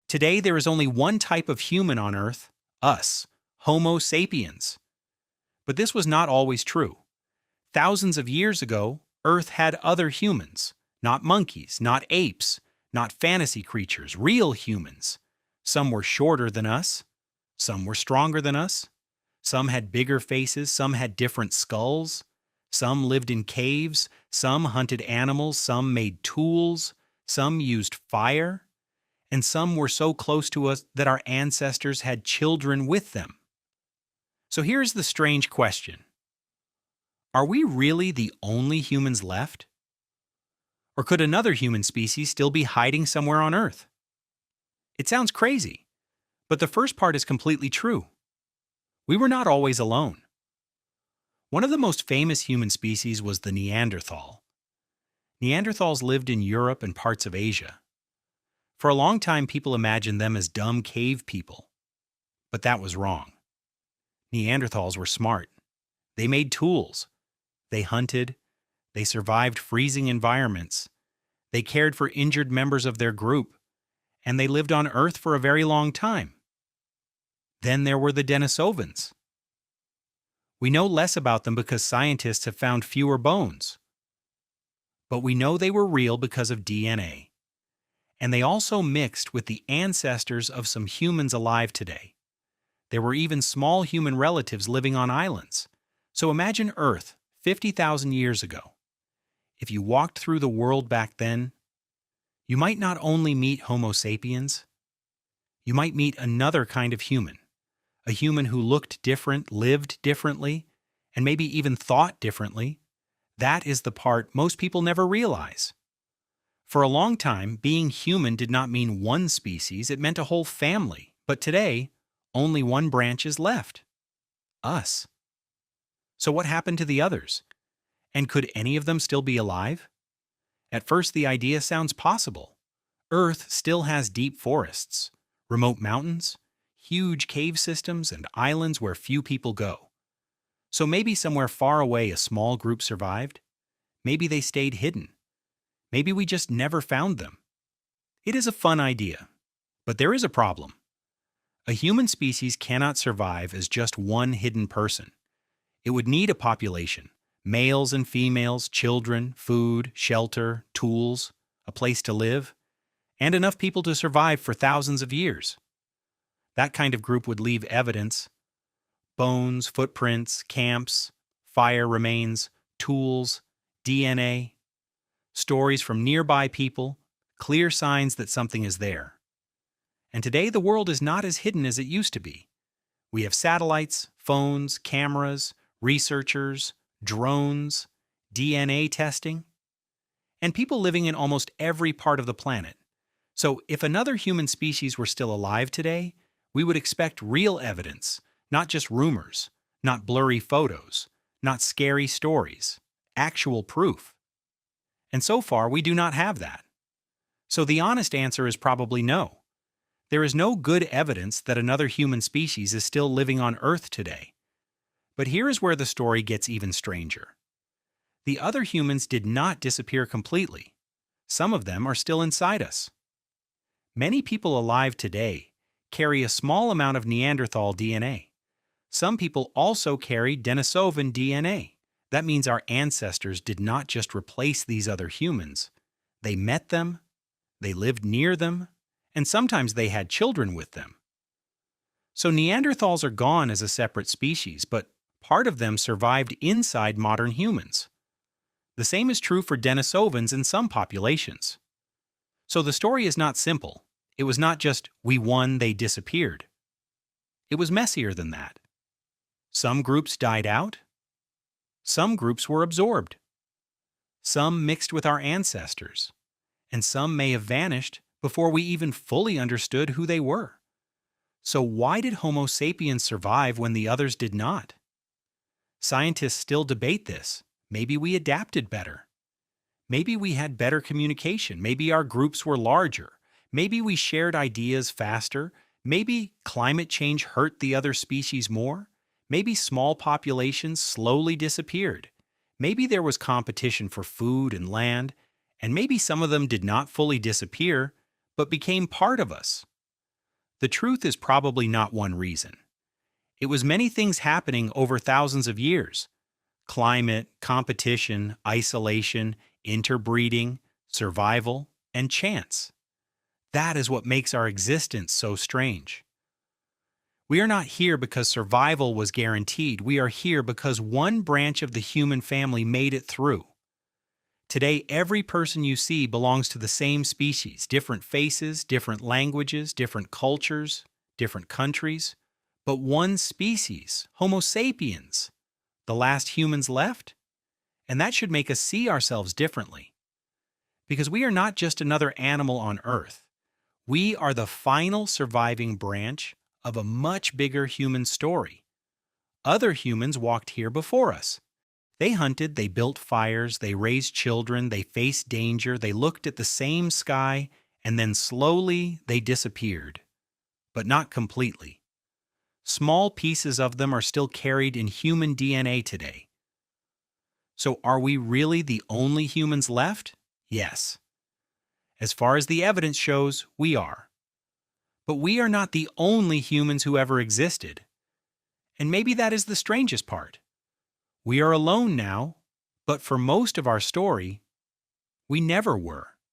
Today, there is only one type of human on Earth, us, Homo sapiens. But this was not always true. Thousands of years ago, Earth had other humans, not monkeys, not apes, not fantasy creatures, real humans. Some were shorter than us, some were stronger than us, some had bigger faces, some had different skulls, some lived in caves, some hunted animals, some made tools, some used fire, and some were so close to us that our ancestors had children with them. So here's the strange question. Are we really the only humans left? Or could another human species still be hiding somewhere on Earth? It sounds crazy, but the first part is completely true. We were not always alone. One of the most famous human species was the Neanderthal. Neanderthals lived in Europe and parts of Asia. For a long time, people imagined them as dumb cave people. But that was wrong. Neanderthals were smart. They made tools. They hunted. They survived freezing environments. They cared for injured members of their group. And they lived on Earth for a very long time. Then there were the Denisovans. We know less about them because scientists have found fewer bones. But we know they were real because of DNA. And they also mixed with the ancestors of some humans alive today. There were even small human relatives living on islands. So imagine Earth 50,000 years ago. If you walked through the world back then, you might not only meet Homo sapiens, you might meet another kind of human. A human who looked different, lived differently, and maybe even thought differently. That is the part most people never realize. For a long time, being human did not mean one species, it meant a whole family. But today, only one branch is left. Us. So what happened to the others? And could any of them still be alive? At first, the idea sounds possible. Earth still has deep forests, remote mountains, huge cave systems, and islands where few people go. So maybe somewhere far away a small group survived. Maybe they stayed hidden. Maybe we just never found them. It is a fun idea, but there is a problem. A human species cannot survive as just one hidden person. It would need a population, males and females, children, food, shelter, tools, a place to live, and enough people to survive for thousands of years. That kind of group would leave evidence: bones, footprints, camps, fire remains, tools, DNA, stories from nearby people, clear signs that something is there. And today the world is not as hidden as it used to be. We have satellites, phones, cameras, researchers, drones, DNA testing, and people living in almost every part of the planet. So if another human species were still alive today, we would expect real evidence, not just rumors, not blurry photos, not scary stories, actual proof. And so far, we do not have that. So the honest answer is probably no. There is no good evidence that another human species is still living on Earth today. But here is where the story gets even stranger. The other humans did not disappear completely. Some of them are still inside us. Many people alive today carry a small amount of Neanderthal DNA. Some people also carry Denisovan DNA. That means our ancestors did not just replace these other humans. They met them, they lived near them, and sometimes they had children with them. So Neanderthals are gone as a separate species, but part of them survived inside modern humans. The same is true for Denisovans in some populations. So the story is not simple. It was not just, we won, they disappeared. It was messier than that. Some groups died out. Some groups were absorbed. Some mixed with our ancestors. And some may have vanished before we even fully understood who they were. So why did Homo sapiens survive when the others did not? Scientists still debate this. Maybe we adapted better. Maybe we had better communication. Maybe our groups were larger. Maybe we shared ideas faster. Maybe climate change hurt the other species more. Maybe small populations slowly disappeared. Maybe there was competition for food and land, and maybe some of them did not fully disappear, but became part of us. The truth is probably not one reason. It was many things happening over thousands of years: climate, competition, isolation, interbreeding, survival, and chance. That is what makes our existence so strange. We are not here because survival was guaranteed. We are here because one branch of the human family made it through. Today, every person you see belongs to the same species: different faces, different languages, different cultures, different countries, but one species, Homo sapiens, the last humans left. And that should make us see ourselves differently. Because we are not just another animal on Earth. We are the final surviving branch of a much bigger human story. Other humans walked here before us. They hunted, they built fires, they raised children, they faced danger, they looked at the same sky, and then slowly they disappeared. But not completely. Small pieces of them are still carried in human DNA today. So are we really the only humans left? Yes. As far as the evidence shows, we are. But we are not the only humans who ever existed. And maybe that is the strangest part. We are alone now, but for most of our story, we never were.